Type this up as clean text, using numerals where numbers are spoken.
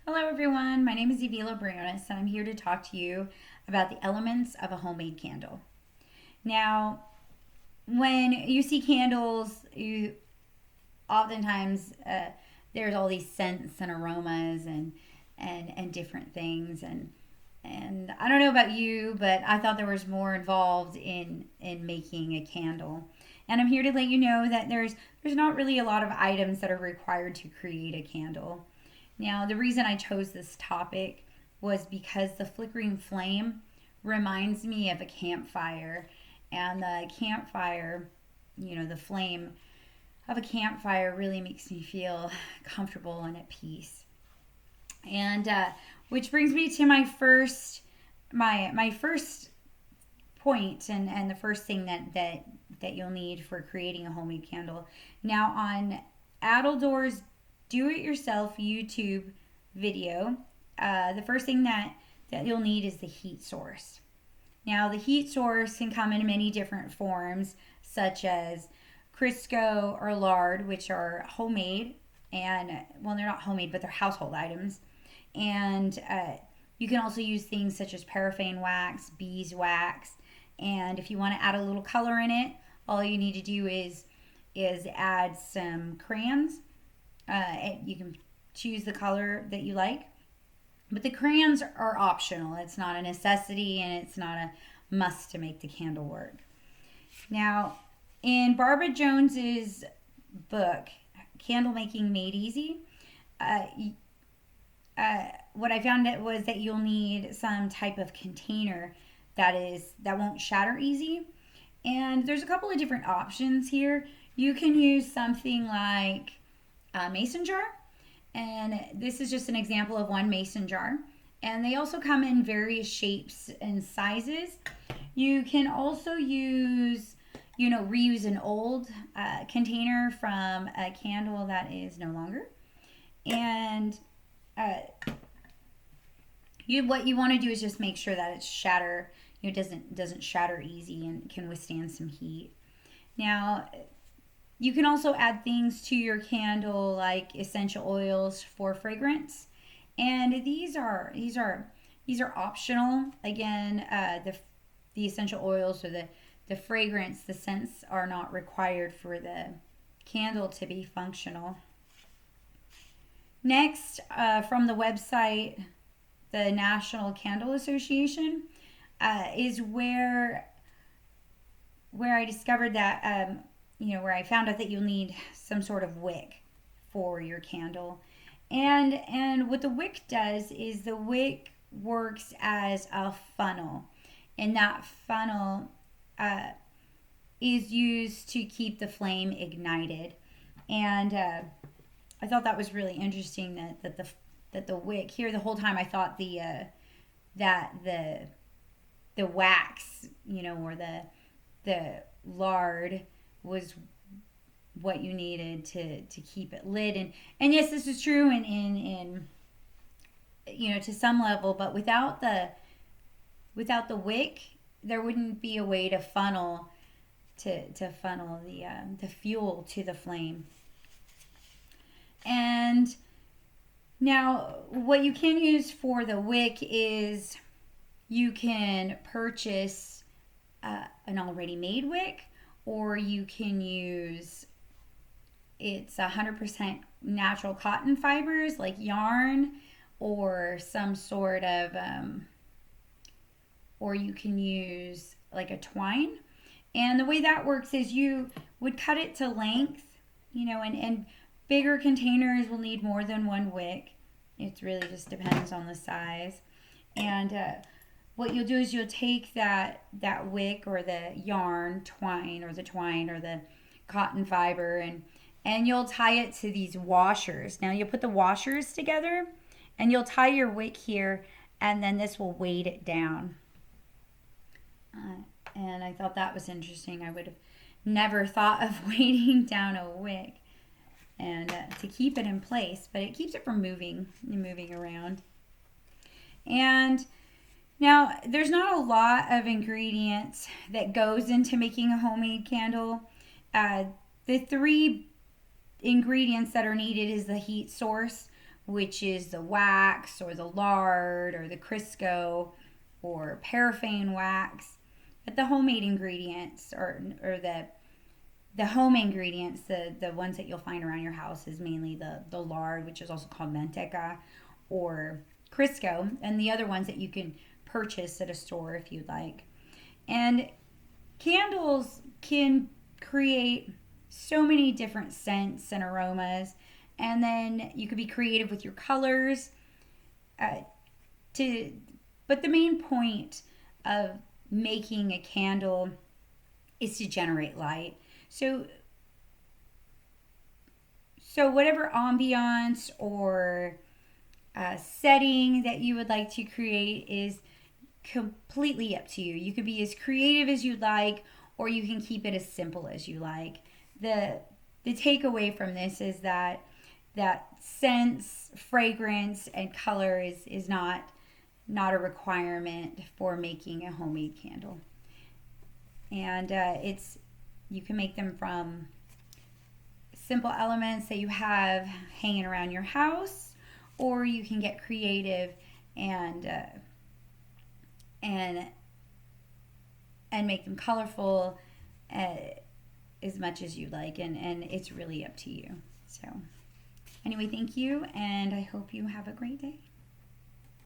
Hello everyone, my name is Evila Briones and I'm here to talk to you about the elements of a homemade candle. Now, when you see candles, you oftentimes there's all these scents and aromas and different things and I don't know about you, but I thought there was more involved in making a candle. And I'm here to let you know that there's not really a lot of items that are required to create a candle. Now, the reason I chose this topic was because the flickering flame reminds me of a campfire. And the campfire, the flame of a campfire really makes me feel comfortable and at peace. And which brings me to my first point and the first thing that you'll need for creating a homemade candle. Now on Adeldor's do it yourself YouTube video, the first thing that you'll need is the heat source. Now, the heat source can come in many different forms, such as Crisco or lard, which are homemade, and well, they're not homemade, but they're household items. And you can also use things such as paraffin wax, beeswax, and if you want to add a little color in it, all you need to do is add some crayons. You can choose the color that you like, but the crayons are optional. It's not a necessity and it's not a must to make the candle work. Now, in Barbara Jones's book, Candle Making Made Easy, what I found it was that you'll need some type of container that won't shatter easy. And there's a couple of different options here. You can use something like a mason jar, and this is just an example of one mason jar, and they also come in various shapes and sizes. You can also reuse an old container from a candle that is no longer, and what you want to do is just make sure that it doesn't shatter easy and can withstand some heat. Now, you can also add things to your candle like essential oils for fragrance, and these are optional. Again, the essential oils or the fragrance, the scents are not required for the candle to be functional. Next, from the website, the National Candle Association, is where I discovered that. Where I found out that you'll need some sort of wick for your candle. And what the wick does is the wick works as a funnel. And that funnel is used to keep the flame ignited. And I thought that was really interesting that the wick here the whole time I thought that the wax, or the lard was what you needed to keep it lit, and yes, this is true in to some level, but without the wick there wouldn't be a way to funnel the fuel to the flame. And now what you can use for the wick is you can purchase an already made wick, or you can use, it's 100% natural cotton fibers like yarn, or some sort of or you can use like a twine. And the way that works is you would cut it to length, and bigger containers will need more than one wick. It really just depends on the size. And what you'll do is you'll take that wick or the twine or the cotton fiber, and you'll tie it to these washers. Now you'll put the washers together and you'll tie your wick here, and then this will weight it down. And I thought that was interesting. I would have never thought of weighting down a wick and to keep it in place, but it keeps it from moving around. And now, there's not a lot of ingredients that goes into making a homemade candle. The three ingredients that are needed is the heat source, which is the wax or the lard or the Crisco or paraffin wax. But the homemade ingredients or the home ingredients, the ones that you'll find around your house is mainly the lard, which is also called manteca, or Crisco, and the other ones that you can purchase at a store if you'd like. And candles can create so many different scents and aromas, and then you could be creative with your colors. To But the main point of making a candle is to generate light. So whatever ambiance or setting that you would like to create is completely up to you. You could be as creative as you'd like, or you can keep it as simple as you like. The takeaway from this is that scents, fragrance, and color is not a requirement for making a homemade candle. And you can make them from simple elements that you have hanging around your house, or you can get creative and make them colorful as much as you like, and it's really up to you. So anyway, thank you, and I hope you have a great day.